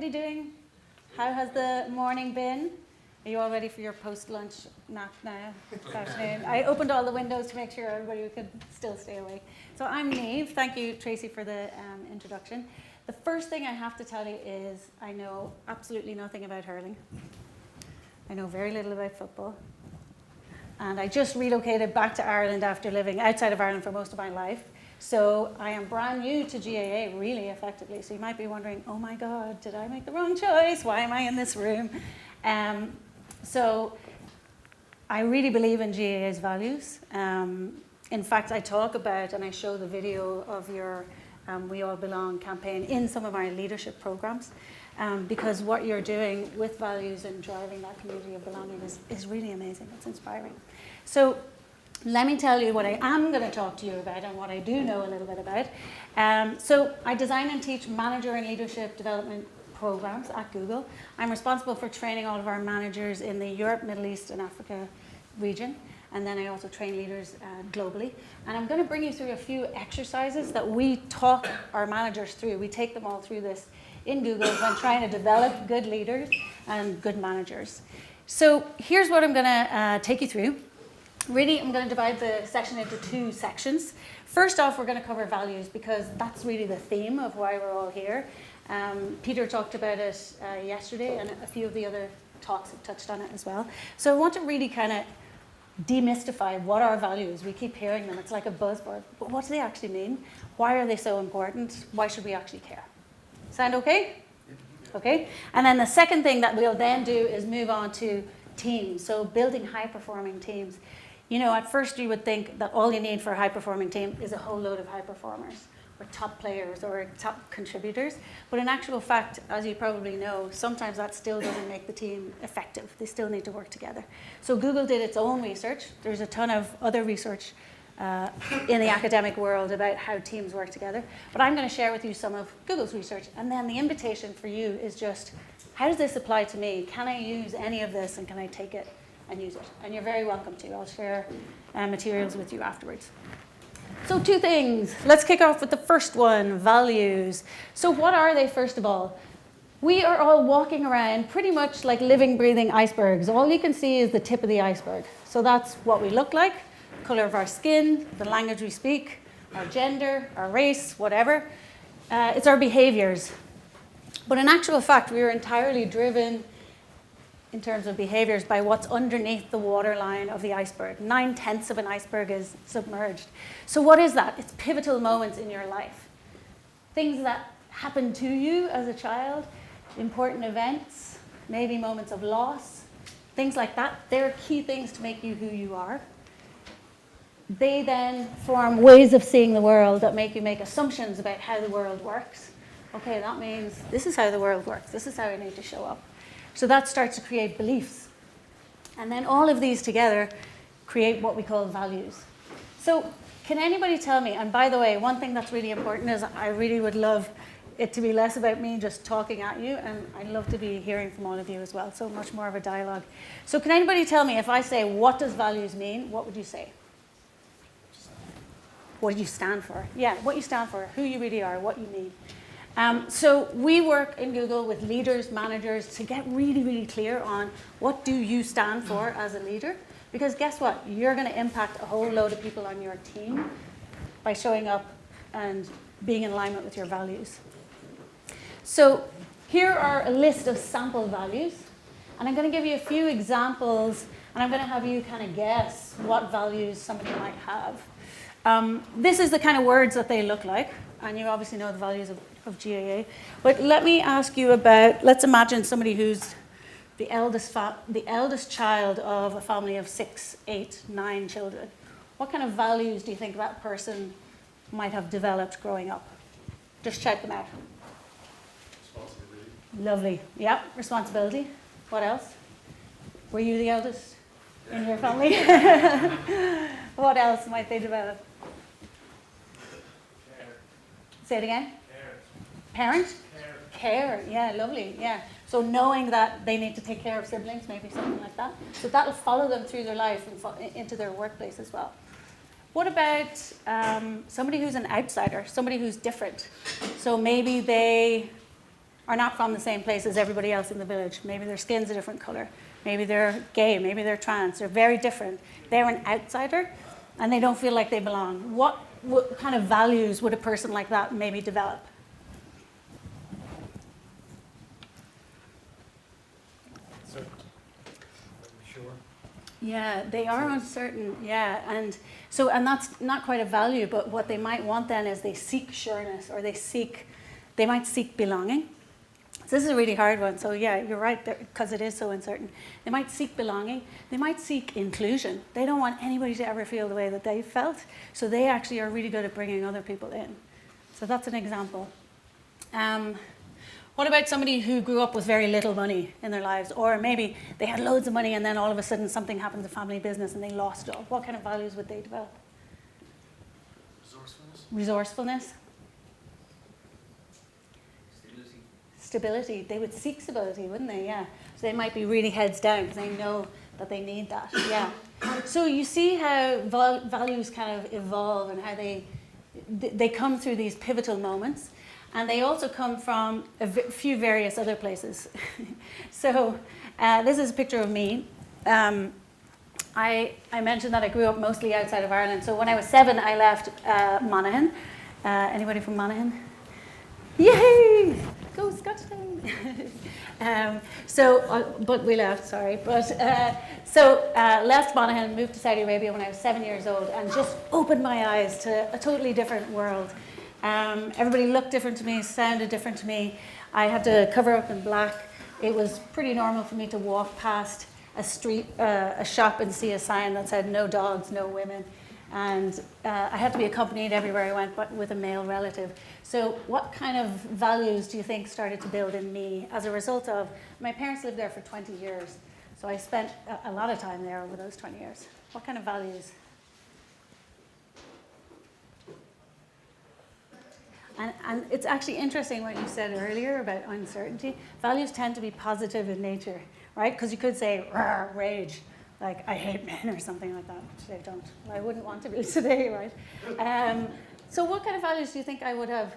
everybody doing? How has the morning been? Are you all ready for your post-lunch nap now this afternoon? I opened all the windows to make sure everybody could still stay awake. So I'm Niamh. Thank you, Tracy, for the introduction. The first thing I have to tell you is I know absolutely nothing about hurling. I know very little about football. And I just relocated back to Ireland after living outside of Ireland for most of my life. So I am brand new to GAA, really, effectively. So you might be wondering, oh my God, did I make the wrong choice? Why am I in this room? So I really believe in GAA's values. In fact, I talk about and I show the video of your We All Belong campaign in some of my leadership programs. Because what you're doing with values and driving that community of belonging is really amazing. It's inspiring. So let me tell you what I am going to talk to you about and what I do know a little bit about. So I design and teach manager and leadership development programs at Google. I'm responsible for training all of our managers in the Europe, Middle East, and Africa region. And then I also train leaders globally. And I'm going to bring you through a few exercises that we talk our managers through. We take them all through this in Google when trying to develop good leaders and good managers. So here's what I'm going to take you through. Really, I'm going to divide the section into two sections. First off, we're going to cover values because that's really the theme of why we're all here. Peter talked about it yesterday, and a few of the other talks have touched on it as well. So I want to really kind of demystify what are values. We keep hearing them. It's like a buzzword. But what do they actually mean? Why are they so important? Why should we actually care? Sound okay? Okay. And then the second thing that we'll then do is move on to teams. So building high-performing teams. You know, at first you would think that all you need for a high-performing team is a whole load of high performers or top players or top contributors. But in actual fact, as you probably know, sometimes that still doesn't make the team effective. They still need to work together. So Google did its own research. There's a ton of other research in the academic world about how teams work together. But I'm going to share with you some of Google's research. And then the invitation for you is just, how does this apply to me? Can I use any of this and can I take it and use it? And you're very welcome to. I'll share materials with you afterwards. So two things. Let's kick off with the first one, values. So what are they, first of all? We are all walking around pretty much like living, breathing icebergs. All you can see is the tip of the iceberg. So that's what we look like, color of our skin, the language we speak, our gender, our race, whatever. It's our behaviors. But in actual fact, we are entirely driven in terms of behaviors by what's underneath the waterline of the iceberg. 9/10 of an iceberg is submerged. So what is that? It's pivotal moments in your life. Things that happen to you as a child, important events, maybe moments of loss, things like that. They're key things to make you who you are. They then form ways of seeing the world that make you make assumptions about how the world works. Okay, that means this is how the world works. This is how I need to show up. So that starts to create beliefs. And then all of these together create what we call values. So can anybody tell me, and by the way, one thing that's really important is I really would love it to be less about me just talking at you, and I'd love to be hearing from all of you as well, so much more of a dialogue. So can anybody tell me, if I say, what does values mean, what would you say? What do you stand for? Yeah, what you stand for, who you really are, what you mean. So we work in Google with leaders, managers, to get really, really clear on what do you stand for as a leader. Because guess what? You're going to impact a whole load of people on your team by showing up and being in alignment with your values. So here are a list of sample values. And I'm going to give you a few examples, and I'm going to have you kind of guess what values somebody might have. This is the kind of words that they look like. And you obviously know the values of GAA. But let me ask you about, let's imagine somebody who's the eldest child of a family of 6, 8, 9 children. What kind of values do you think that person might have developed growing up? Just shout them out. Responsibility. Lovely. Yeah, responsibility. What else? Were you the eldest in your family? What else might they develop? Say it again. Parent? Care. Yeah, lovely. Yeah. So knowing that they need to take care of siblings, maybe something like that. So that'll follow them through their life and into their workplace as well. What about somebody who's an outsider, somebody who's different? So maybe they are not from the same place as everybody else in the village. Maybe their skin's a different color. Maybe they're gay. Maybe they're trans. They're very different. They're an outsider, and they don't feel like they belong. What kind of values would a person like that maybe develop? Sure. Yeah, they are uncertain. Yeah, and that's not quite a value, but what they might want then is they seek sureness, or they might seek belonging. So this is a really hard one. So yeah, you're right, because it is so uncertain. They might seek belonging. They might seek inclusion. They don't want anybody to ever feel the way that they felt. So they actually are really good at bringing other people in. So that's an example. What about somebody who grew up with very little money in their lives, or maybe they had loads of money and then all of a sudden something happened to family business and they lost it all? What kind of values would they develop? Resourcefulness. Stability. They would seek stability, wouldn't they? Yeah. So they might be really heads down because they know that they need that. Yeah. So you see how values kind of evolve and how they come through these pivotal moments, and they also come from a few various other places. So this is a picture of me. I mentioned that I grew up mostly outside of Ireland. So when I was 7, I left Monaghan. Anybody from Monaghan? Yay! Go Scotland! But we left, sorry. Left Monaghan, moved to Saudi Arabia when I was 7 years old, and just opened my eyes to a totally different world. Everybody looked different to me, sounded different to me. I had to cover up in black. It was pretty normal for me to walk past a shop and see a sign that said "No dogs, no women." And I had to be accompanied everywhere I went, but with a male relative. So what kind of values do you think started to build in me as a result of, my parents lived there for 20 years, so I spent a lot of time there over those 20 years. What kind of values? And it's actually interesting what you said earlier about uncertainty. Values tend to be positive in nature, right? Because you could say, rage. Like, I hate men or something like that, which I don't. I wouldn't want to be today, right? So what kind of values do you think I would have?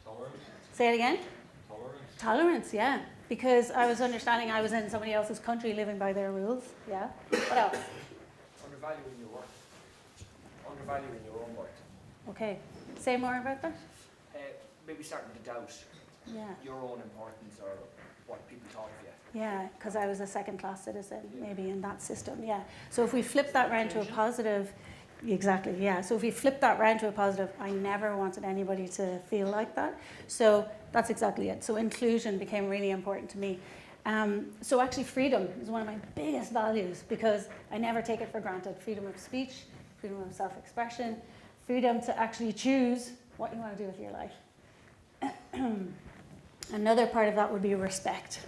Tolerance. Say it again? Tolerance. Tolerance, yeah. Because I was understanding I was in somebody else's country living by their rules, yeah. What else? Undervaluing your work. Undervaluing your own work. Okay. Say more about that? Maybe starting to doubt your own importance or what people thought of you. Yeah, because I was a second-class citizen, maybe in that system, yeah. So if we flip that round to a positive, exactly, yeah. So if we flip that round to a positive, I never wanted anybody to feel like that. So that's exactly it. So inclusion became really important to me. So actually freedom is one of my biggest values because I never take it for granted. Freedom of speech, freedom of self-expression, freedom to actually choose what you want to do with your life. Another part of that would be respect.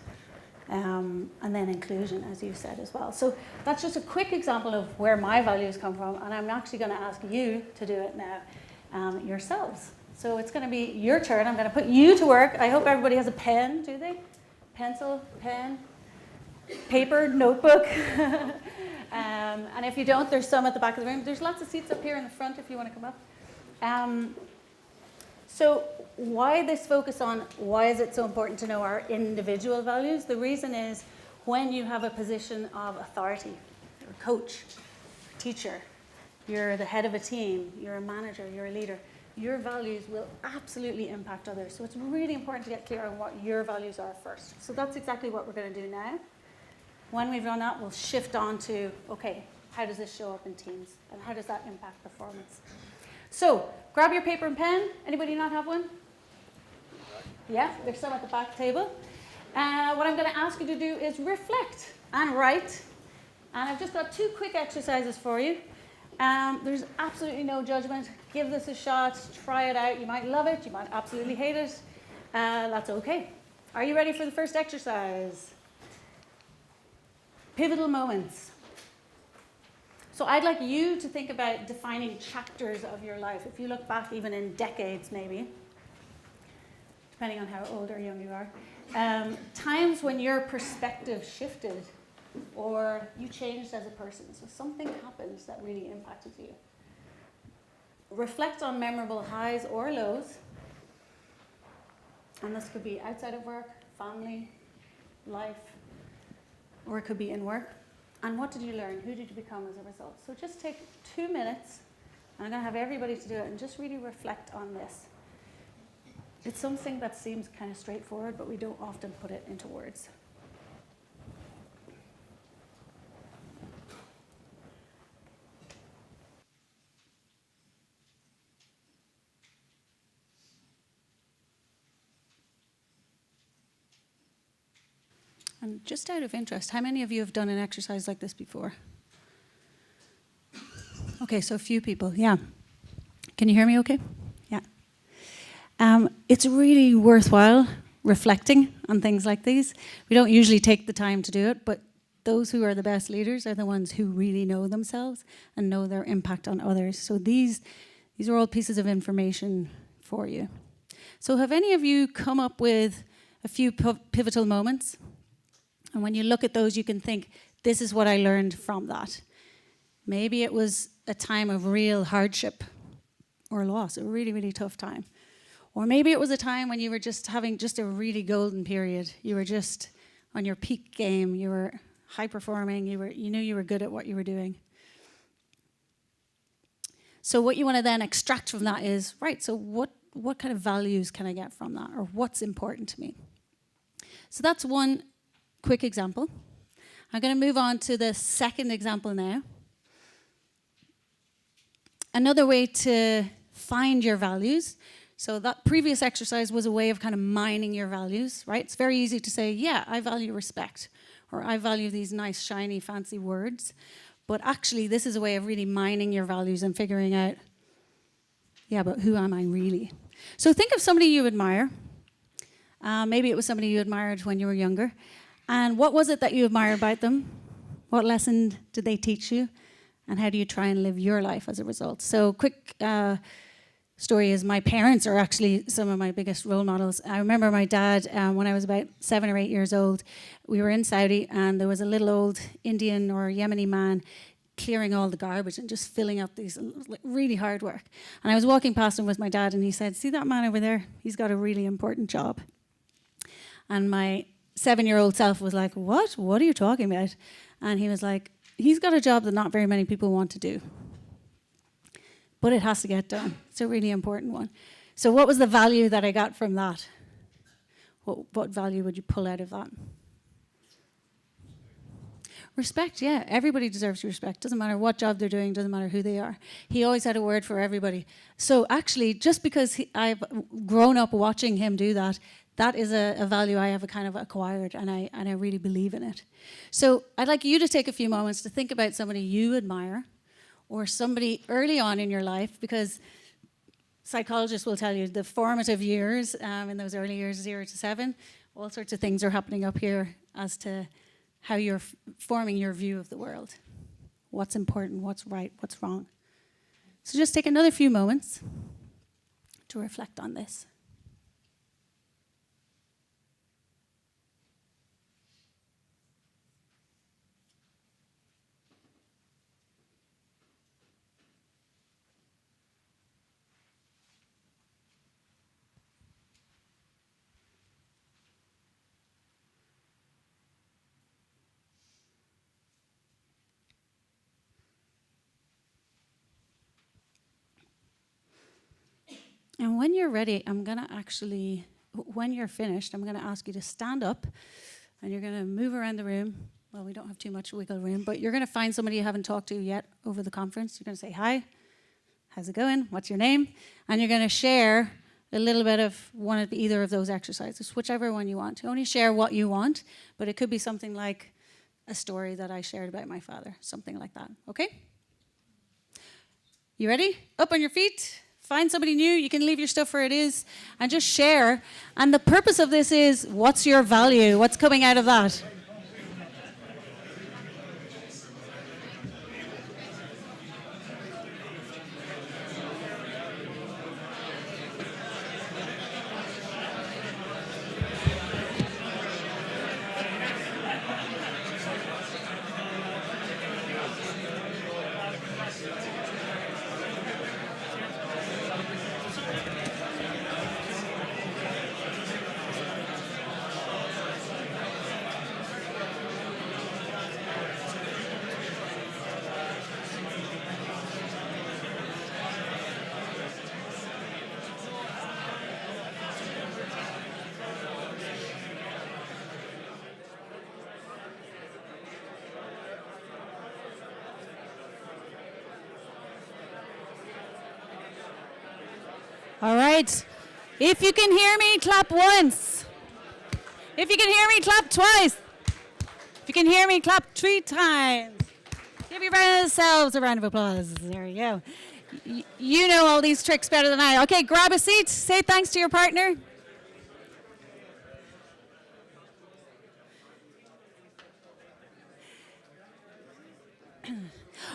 And then inclusion, as you said as well. So that's just a quick example of where my values come from, and I'm actually going to ask you to do it now yourselves. So it's going to be your turn. I'm going to put you to work. I hope everybody has a pen, do they? Pencil, pen, paper, notebook. And if you don't, there's some at the back of the room. There's lots of seats up here in the front if you want to come up. So why this focus on why is it so important to know our individual values? The reason is when you have a position of authority, you're a coach, teacher, you're the head of a team, you're a manager, you're a leader, your values will absolutely impact others. So it's really important to get clear on what your values are first. So that's exactly what we're going to do now. When we've done that, we'll shift on to, okay, how does this show up in teams? And how does that impact performance? So grab your paper and pen. Anybody not have one? Yeah, there's some at the back table. What I'm going to ask you to do is reflect and write. And I've just got 2 quick exercises for you. There's absolutely no judgment. Give this a shot. Try it out. You might love it. You might absolutely hate it. That's okay. Are you ready for the first exercise? Pivotal moments. So I'd like you to think about defining chapters of your life. If you look back even in decades maybe, depending on how old or young you are, times when your perspective shifted or you changed as a person. So something happened that really impacted you. Reflect on memorable highs or lows. And this could be outside of work, family, life, or it could be in work. And what did you learn? Who did you become as a result? So just take 2 minutes, and I'm going to have everybody to do it, and just really reflect on this. It's something that seems kind of straightforward, but we don't often put it into words. And just out of interest, how many of you have done an exercise like this before? Okay, so a few people, yeah. Can you hear me okay? Yeah. It's really worthwhile reflecting on things like these. We don't usually take the time to do it, but those who are the best leaders are the ones who really know themselves and know their impact on others. So these are all pieces of information for you. So have any of you come up with a few pivotal moments? And when you look at those, you can think, this is what I learned from that. Maybe it was a time of real hardship or loss, a really, really tough time. Or maybe it was a time when you were just having just a really golden period. You were just on your peak game. You were high performing. You knew you were good at what you were doing. So what you want to then extract from that is, right, so what kind of values can I get from that? Or what's important to me? So that's one quick example. I'm going to move on to the second example now. Another way to find your values. So that previous exercise was a way of kind of mining your values, right? It's very easy to say, yeah, I value respect, or I value these nice, shiny, fancy words. But actually, this is a way of really mining your values and figuring out, yeah, but who am I really? So think of somebody you admire. Maybe it was somebody you admired when you were younger. And what was it that you admired about them? What lesson did they teach you? And how do you try and live your life as a result? So quick story is my parents are actually some of my biggest role models. I remember my dad, when I was about 7 or 8 years old, we were in Saudi and there was a little old Indian or Yemeni man clearing all the garbage and just filling up these really hard work. And I was walking past him with my dad and he said, see that man over there? He's got a really important job. And my 7-year-old self was like, what? What are you talking about? And he was like, he's got a job that not very many people want to do. But it has to get done. It's a really important one. So what was the value that I got from that? What value would you pull out of that? Respect, yeah. Everybody deserves respect. Doesn't matter what job they're doing, doesn't matter who they are. He always had a word for everybody. So actually, just because I've grown up watching him do that, that is a value I have kind of acquired, and I really believe in it. So I'd like you to take a few moments to think about somebody you admire, or somebody early on in your life, because psychologists will tell you the formative years, in those early years, 0 to 7, all sorts of things are happening up here as to how you're forming your view of the world. What's important, what's right, what's wrong. So just take another few moments to reflect on this. And when you're ready, when you're finished, I'm going to ask you to stand up and you're going to move around the room. Well, we don't have too much wiggle room, but you're going to find somebody you haven't talked to yet over the conference. You're going to say, hi, how's it going? What's your name? And you're going to share a little bit of either of those exercises, whichever one you want. You only share what you want, but it could be something like a story that I shared about my father, something like that. Okay? You ready? Up on your feet. Find somebody new. You can leave your stuff where it is and just share. And the purpose of this is, what's your value? What's coming out of that? All right. If you can hear me, clap once. If you can hear me, clap twice. If you can hear me, clap 3 times. Give yourselves a round of applause. There you go. You know all these tricks better than I. Okay, grab a seat. Say thanks to your partner.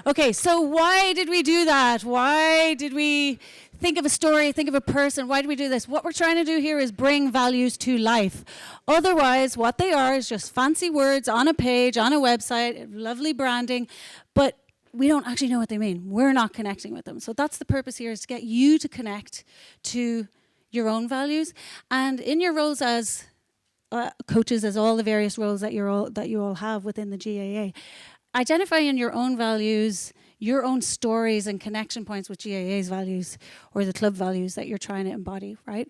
Okay, so why did we do that? Why did we think of a story, think of a person? Why do we do this? What we're trying to do here is bring values to life. Otherwise, what they are is just fancy words on a page, on a website, lovely branding, but we don't actually know what they mean. We're not connecting with them. So that's the purpose here, is to get you to connect to your own values. And in your roles as coaches, as all the various roles that you all have within the GAA, identifying your own values, your own stories and connection points with GAA's values or the club values that you're trying to embody, right?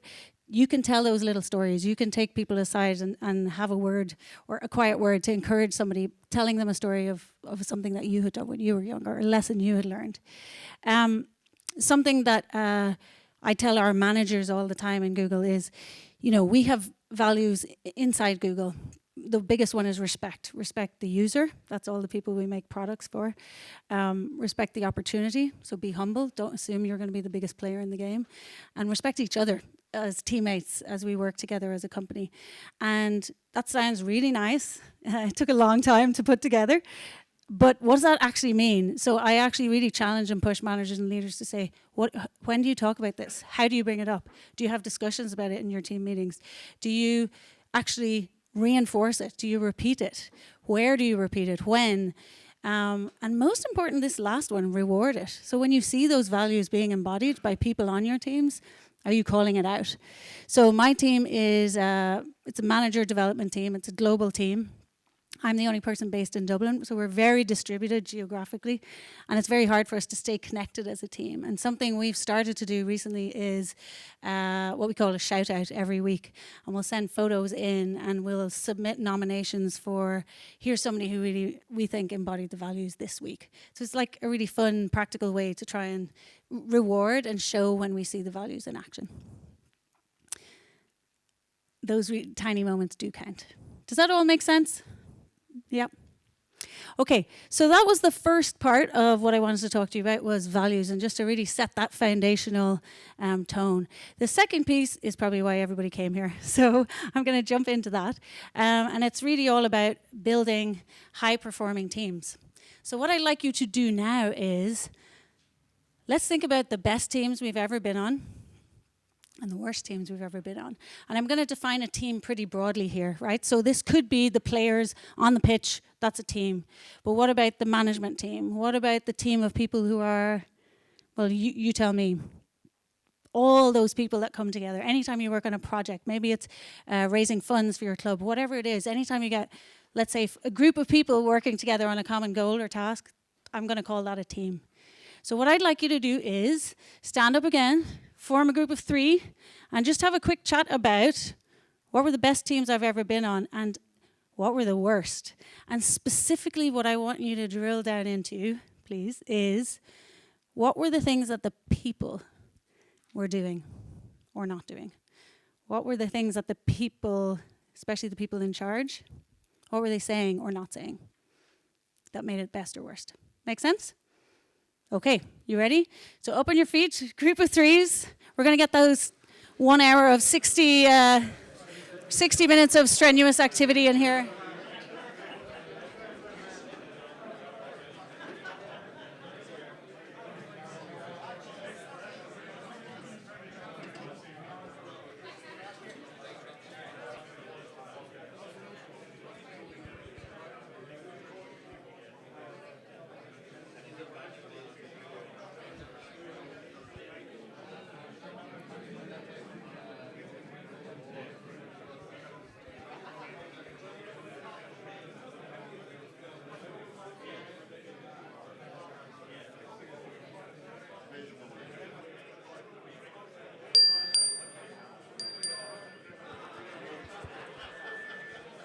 You can tell those little stories. You can take people aside and have a word or a quiet word to encourage somebody, telling them a story of something that you had done when you were younger, or a lesson you had learned. Something that I tell our managers all the time in Google is, we have values inside Google. The biggest one is respect. Respect the user. That's all the people we make products for. Respect the opportunity. So be humble. Don't assume you're going to be the biggest player in the game. And respect each other as teammates as we work together as a company. And that sounds really nice. It took a long time to put together. But what does that actually mean? So I actually really challenge and push managers and leaders to say, when do you talk about this? How do you bring it up? Do you have discussions about it in your team meetings? Do you actually reinforce it? Do you repeat it? Where do you repeat it? When? And most important, this last one, reward it. So when you see those values being embodied by people on your teams, are you calling it out? So my team is, it's a manager development team. It's a global team. I'm the only person based in Dublin, so we're very distributed geographically, and it's very hard for us to stay connected as a team. And something we've started to do recently is what we call a shout out every week, and we'll send photos in and we'll submit nominations for, here's somebody who really we think embodied the values this week. So it's like a really fun, practical way to try and reward and show when we see the values in action. Those tiny moments do count. Does that all make sense? Yep. Okay, so that was the first part of what I wanted to talk to you about, was values, and just to really set that foundational tone. The second piece is probably why everybody came here, so I'm going to jump into that. And it's really all about building high-performing teams. So what I'd like you to do now is, let's think about the best teams we've ever been on, and the worst teams we've ever been on. And I'm going to define a team pretty broadly here, right? So this could be the players on the pitch, that's a team. But what about the management team? What about the team of people who are, well, you tell me. All those people that come together. Anytime you work on a project, maybe it's raising funds for your club, whatever it is, anytime you get, let's say, a group of people working together on a common goal or task, I'm going to call that a team. So what I'd like you to do is stand up again, form a group of 3, and just have a quick chat about what were the best teams I've ever been on and what were the worst. And specifically what I want you to drill down into, please, is what were the things that the people were doing or not doing? What were the things that the people, especially the people in charge, what were they saying or not saying that made it best or worst? Make sense? Okay, you ready? So up on your feet, group of 3s. We're going to get those 1 hour of 60 minutes of strenuous activity in here.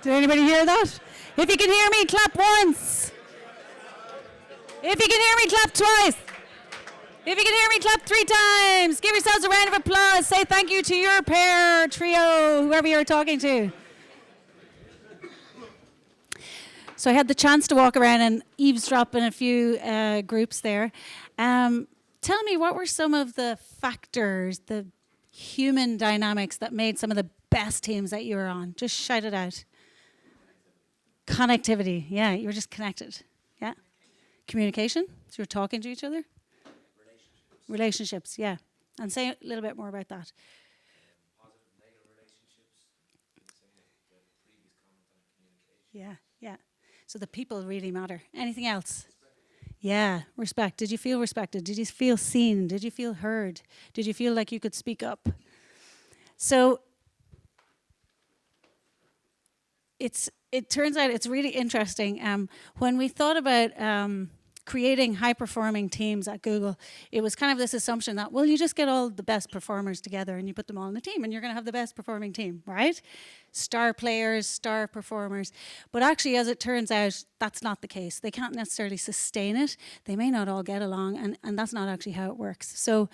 Did anybody hear that? If you can hear me, clap once. If you can hear me, clap twice. If you can hear me, clap 3 times. Give yourselves a round of applause. Say thank you to your pair, trio, whoever you're talking to. So I had the chance to walk around and eavesdrop in a few groups there. Tell me, what were some of the factors, the human dynamics that made some of the best teams that you were on? Just shout it out. Connectivity. Yeah, you were just connected. Yeah. Communication. So you're talking to each other. Relationships, yeah. And say a little bit more about that. Positive and negative relationships. The previous comment on communication. Yeah, yeah. So the people really matter. Anything else? Respect. Yeah, respect. Did you feel respected? Did you feel seen? Did you feel heard? Did you feel like you could speak up? So it turns out it's really interesting. When we thought about creating high-performing teams at Google, it was kind of this assumption that, well, you just get all the best performers together and you put them all in a team and you're going to have the best performing team, right? Star players, star performers. But actually, as it turns out, that's not the case. They can't necessarily sustain it. They may not all get along, and that's not actually how it works. So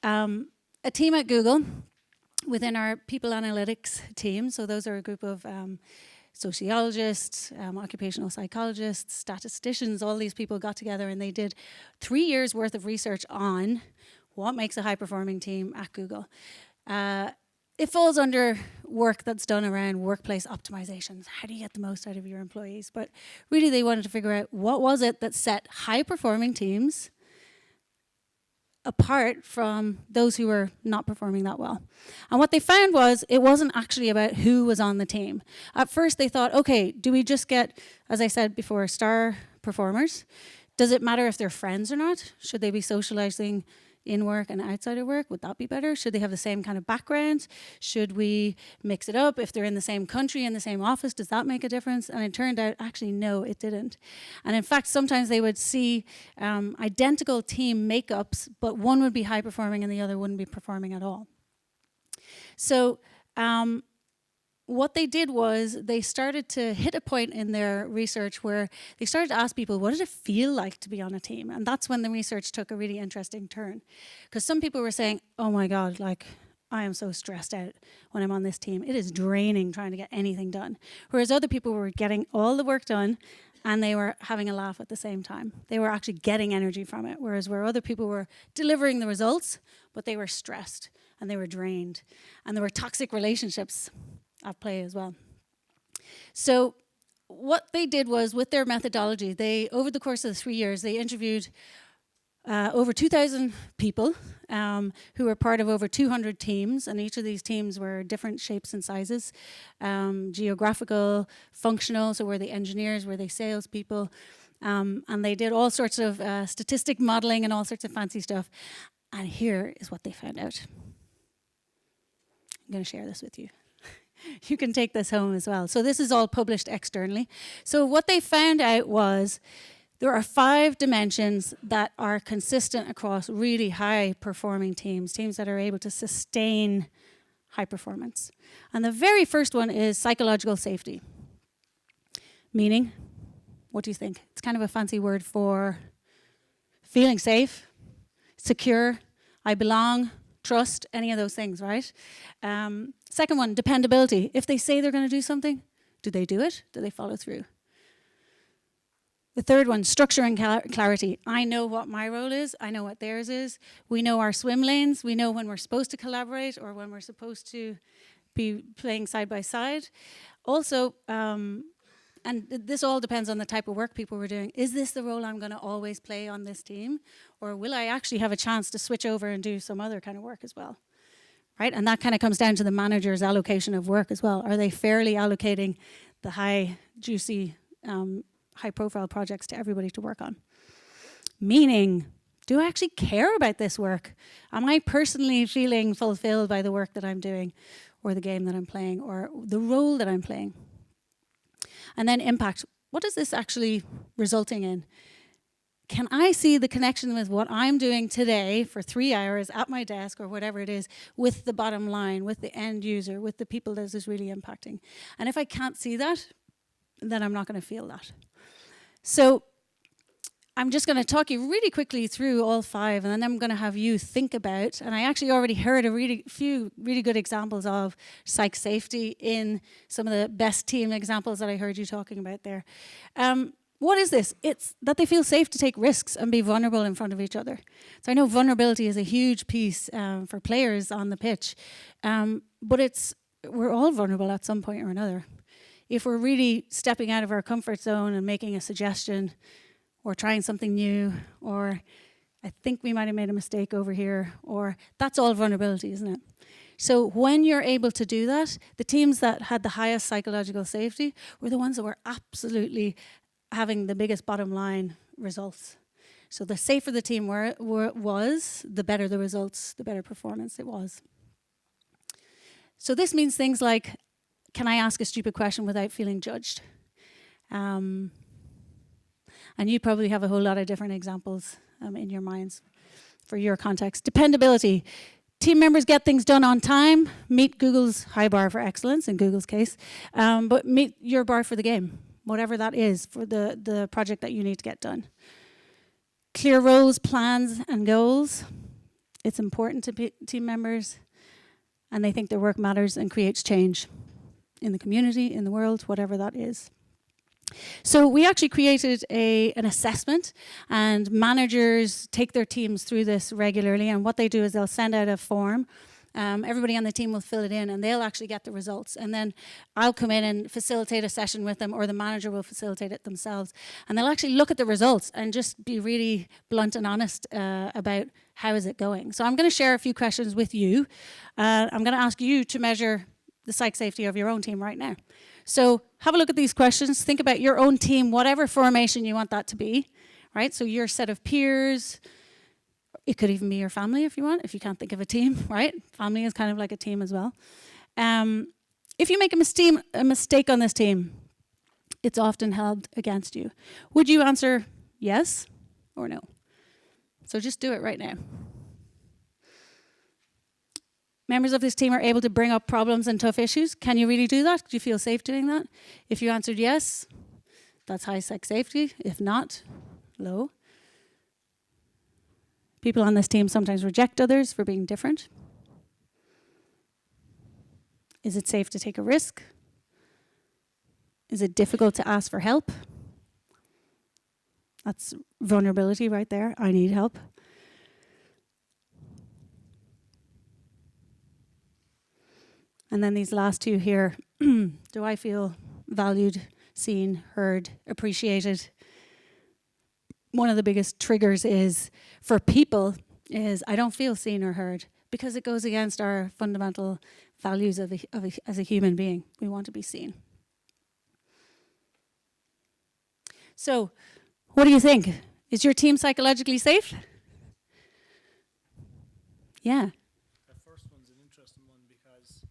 a team at Google, within our people analytics team, so those are a group of sociologists, occupational psychologists, statisticians, all these people got together and they did 3 years worth of research on what makes a high-performing team at Google. It falls under work that's done around workplace optimizations. How do you get the most out of your employees? But really they wanted to figure out what was it that set high-performing teams apart from those who were not performing that well. And what they found was it wasn't actually about who was on the team. At first they thought, okay, do we just get, as I said before, star performers? Does it matter if they're friends or not? Should they be socializing in work and outside of work? Would that be better? Should they have the same kind of background? Should we mix it up? If they're in the same country, in the same office, does that make a difference? And it turned out, actually, no, it didn't. And in fact, sometimes they would see identical team makeups, but one would be high performing and the other wouldn't be performing at all. So what they did was they started to hit a point in their research where they started to ask people, what did it feel like to be on a team? And that's when the research took a really interesting turn. Because some people were saying, oh my God, like, I am so stressed out when I'm on this team. It is draining trying to get anything done. Whereas other people were getting all the work done and they were having a laugh at the same time. They were actually getting energy from it. Whereas where other people were delivering the results, but they were stressed and they were drained. And there were toxic relationships at play as well. So what they did was, with their methodology, they, over the course of the 3 years, they interviewed over 2,000 people who were part of over 200 teams, and each of these teams were different shapes and sizes, geographical, functional, so were they engineers, were they salespeople, and they did all sorts of statistic modeling and all sorts of fancy stuff. And here is what they found out. I'm going to share this with you. You can take this home as well. So this is all published externally. So what they found out was there are 5 dimensions that are consistent across really high-performing teams, teams that are able to sustain high performance. And the very first one is psychological safety. Meaning, what do you think? It's kind of a fancy word for feeling safe, secure, I belong, trust, any of those things, right? Second one, dependability. If they say they're going to do something, do they do it? Do they follow through? The third one, structure and clarity. I know what my role is. I know what theirs is. We know our swim lanes. We know when we're supposed to collaborate or when we're supposed to be playing side by side. Also, and this all depends on the type of work people were doing. Is this the role I'm going to always play on this team? Or will I actually have a chance to switch over and do some other kind of work as well? Right? And that kind of comes down to the manager's allocation of work as well. Are they fairly allocating the high, juicy, high-profile projects to everybody to work on? Meaning, do I actually care about this work? Am I personally feeling fulfilled by the work that I'm doing, or the game that I'm playing, or the role that I'm playing? And then impact. What is this actually resulting in? Can I see the connection with what I'm doing today for 3 hours at my desk or whatever it is with the bottom line, with the end user, with the people that this is really impacting? And if I can't see that, then I'm not going to feel that. So I'm just going to talk you really quickly through all 5, and then I'm going to have you think about, and I actually already heard a few really good examples of psych safety in some of the best team examples that I heard you talking about there. What is this? It's that they feel safe to take risks and be vulnerable in front of each other. So I know vulnerability is a huge piece for players on the pitch, but we're all vulnerable at some point or another. If we're really stepping out of our comfort zone and making a suggestion, or trying something new, or I think we might have made a mistake over here, or that's all vulnerability, isn't it? So when you're able to do that, the teams that had the highest psychological safety were the ones that were absolutely having the biggest bottom line results. So the safer the team was, the better the results, the better performance it was. So this means things like, can I ask a stupid question without feeling judged? And you probably have a whole lot of different examples in your minds for your context. Dependability. Team members get things done on time, meet Google's high bar for excellence, in Google's case, but meet your bar for the game, whatever that is for the project that you need to get done. Clear roles, plans, and goals. It's important to team members, and they think their work matters and creates change in the community, in the world, whatever that is. So we actually created an assessment, and managers take their teams through this regularly, and what they do is they'll send out a form. Everybody on the team will fill it in, and they'll actually get the results. And then I'll come in and facilitate a session with them, or the manager will facilitate it themselves. And they'll actually look at the results and just be really blunt and honest about how is it going. So I'm going to share a few questions with you. I'm going to ask you to measure the psych safety of your own team right now. So have a look at these questions. Think about your own team, whatever formation you want that to be, right? So your set of peers. It could even be your family if you want, if you can't think of a team, right? Family is kind of like a team as well. If you make a mistake on this team, it's often held against you. Would you answer yes or no? So just do it right now. Members of this team are able to bring up problems and tough issues. Can you really do that? Do you feel safe doing that? If you answered yes, that's high psych safety. If not, low. People on this team sometimes reject others for being different. Is it safe to take a risk? Is it difficult to ask for help? That's vulnerability right there. I need help. And then these last two here, do I feel valued, seen, heard, appreciated? One of the biggest triggers is, for people, is I don't feel seen or heard, because it goes against our fundamental values as a human being. We want to be seen. So, what do you think? Is your team psychologically safe? Yeah. The first one's an interesting one, because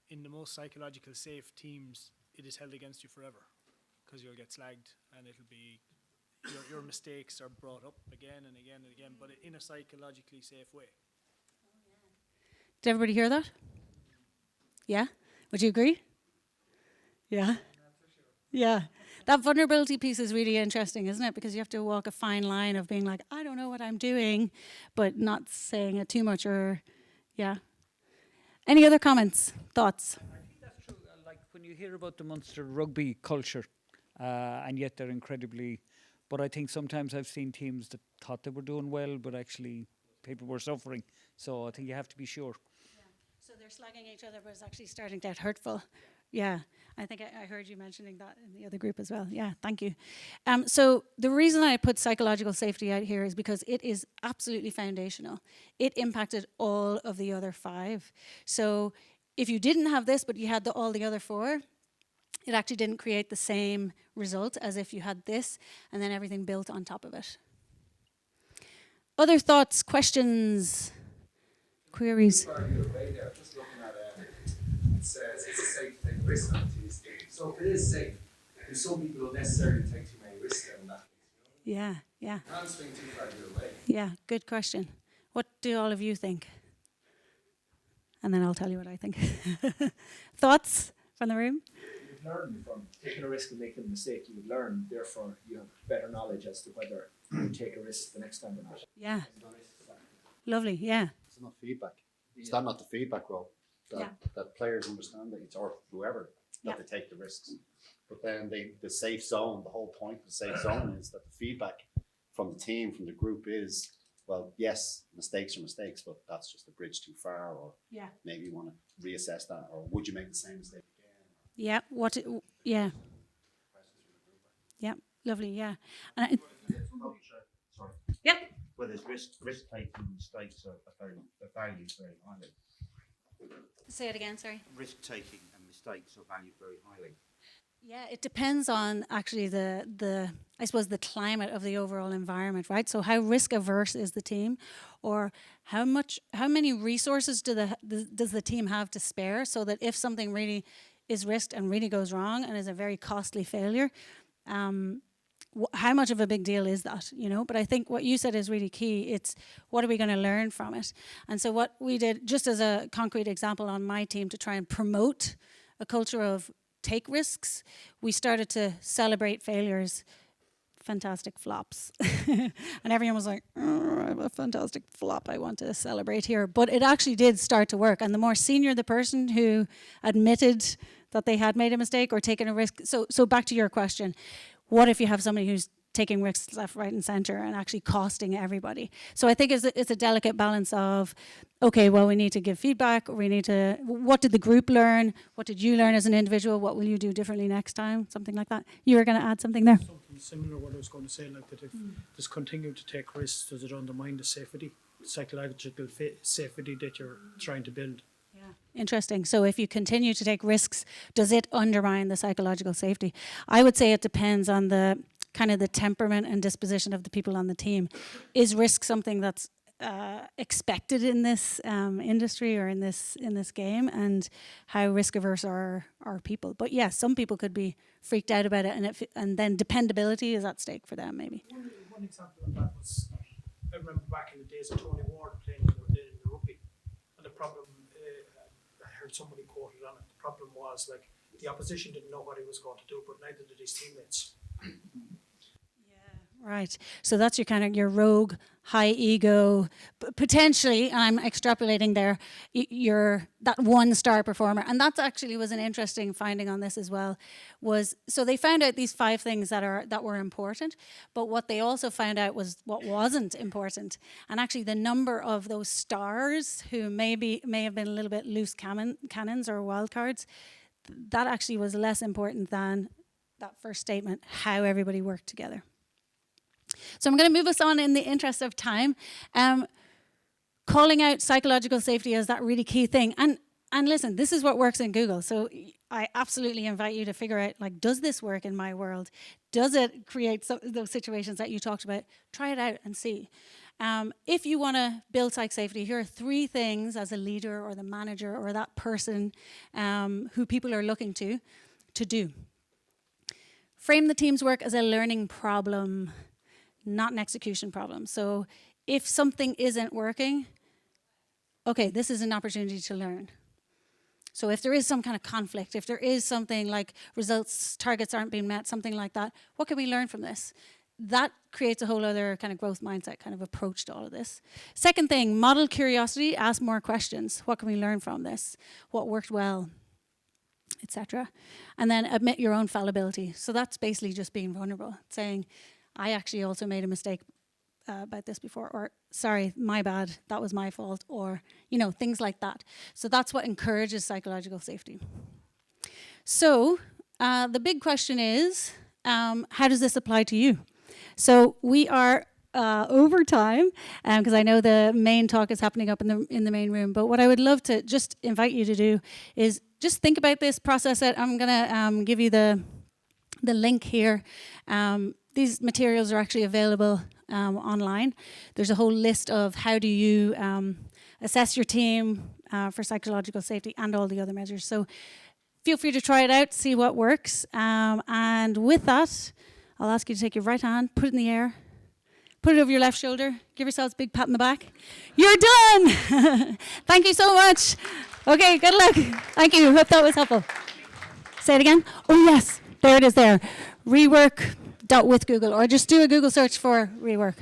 in the most psychological safe teams, it is held against you forever, because you'll get slagged and it'll be your mistakes are brought up again and again and again, but in a psychologically safe way. Did everybody hear that? Yeah? Would you agree? Yeah? Yeah. That vulnerability piece is really interesting, isn't it? Because you have to walk a fine line of being like, I don't know what I'm doing, but not saying it too much, or, yeah. Any other comments, thoughts? I think that's true. Like when you hear about the Munster rugby culture, and yet they're incredibly, but I think sometimes I've seen teams that thought they were doing well, but actually people were suffering. So I think you have to be sure. Yeah. So they're slagging each other, but it's actually starting to get hurtful. Yeah, I think I heard you mentioning that in the other group as well. Yeah, thank you. So the reason I put psychological safety out here is because it is absolutely foundational. It impacted all of the other 5. So if you didn't have this, but you had all the other 4, it actually didn't create the same result as if you had this and then everything built on top of it. Other thoughts, questions, queries? Just looking at it says it's safe to take risks on Tuesday. So if it is safe, do some people don't necessarily take too many risks in that case? You know? Yeah. Can't swing too far the other way. Yeah, good question. What do all of you think? And then I'll tell you what I think. Thoughts from the room? Learn from taking a risk and making a mistake. You would learn, therefore you have better knowledge as to whether take a risk the next time or not. Yeah. Lovely. Yeah. It's enough feedback. Is that not the feedback role? That players understand that it's, or whoever, that they take the risks. But then the safe zone, the whole point of the safe zone is that the feedback from the team, from the group is, well, yes, mistakes are mistakes, but that's just a bridge too far, or maybe you want to reassess that, or would you make the same mistake again? Yeah. Yeah. Lovely. Yeah. And Sorry. Yep. Well, there's risk-taking mistakes are valued very highly. Say it again. Sorry. Risk-taking and mistakes are valued very highly. Yeah, it depends on actually the I suppose the climate of the overall environment, right? So how risk averse is the team, or how many resources does the team have to spare, so that if something really is risked and really goes wrong and is a very costly failure, how much of a big deal is that, you know? But I think what you said is really key. It's what are we going to learn from it? And so what we did, just as a concrete example on my team, to try and promote a culture of take risks, we started to celebrate failures, fantastic flops. And everyone was like, oh, I have a fantastic flop I want to celebrate here. But it actually did start to work. And the more senior the person who admitted that they had made a mistake or taken a risk. So back to your question, what if you have somebody who's taking risks left, right, and center and actually costing everybody? So I think it's a delicate balance of, okay, well, we need to give feedback. We need to, what did the group learn? What did you learn as an individual? What will you do differently next time? Something like that. You were going to add something there? Something similar to what I was going to say, like that if just continue to take risks, does it undermine the safety, psychological safety that you're trying to build? Interesting. So if you continue to take risks, does it undermine the psychological safety? I would say it depends on the kind of the temperament and disposition of the people on the team. Is risk something that's expected in this industry or in this game, and how risk averse are people? But yes, some people could be freaked out about it, and then dependability is at stake for them, maybe. One example of that was, I remember back in the days of Tony Ward playing in the rugby, and the problem, I heard somebody quoted on it, the problem was like the opposition didn't know what he was going to do, but neither did his teammates. Right. So that's your kind of your rogue, high ego, potentially, and I'm extrapolating there, you're that one star performer. And that actually was an interesting finding on this as well, was, so they found out these 5 things that were important, but what they also found out was what wasn't important. And actually the number of those stars who may have been a little bit loose cannons or wildcards, that actually was less important than that first statement, how everybody worked together. So I'm going to move us on in the interest of time. Calling out psychological safety as that really key thing. And listen, this is what works in Google. So I absolutely invite you to figure out, like, does this work in my world? Does it create those situations that you talked about? Try it out and see. If you want to build psych safety, here are 3 things as a leader or the manager or that person who people are looking to do. Frame the team's work as a learning problem, not an execution problem. So if something isn't working, okay, this is an opportunity to learn. So if there is some kind of conflict, if there is something like targets aren't being met, something like that, what can we learn from this? That creates a whole other kind of growth mindset kind of approach to all of this. Second thing, model curiosity, ask more questions. What can we learn from this? What worked well? Etc. And then admit your own fallibility. So that's basically just being vulnerable, saying, I actually also made a mistake about this before, or sorry, my bad, that was my fault, or, you know, things like that. So that's what encourages psychological safety. So the big question is, how does this apply to you? So we are over time, because I know the main talk is happening up in the main room, but what I would love to just invite you to do is just think about this, process it. I'm going to give you the link here. These materials are actually available online. There's a whole list of how do you assess your team for psychological safety and all the other measures. So feel free to try it out, see what works. And with that, I'll ask you to take your right hand, put it in the air, put it over your left shoulder, give yourselves a big pat in the back. You're done! Thank you so much. Okay, good luck. Thank you. Hope that was helpful. Say it again. Oh, yes. There it is there. Rework with Google, or just do a Google search for rework.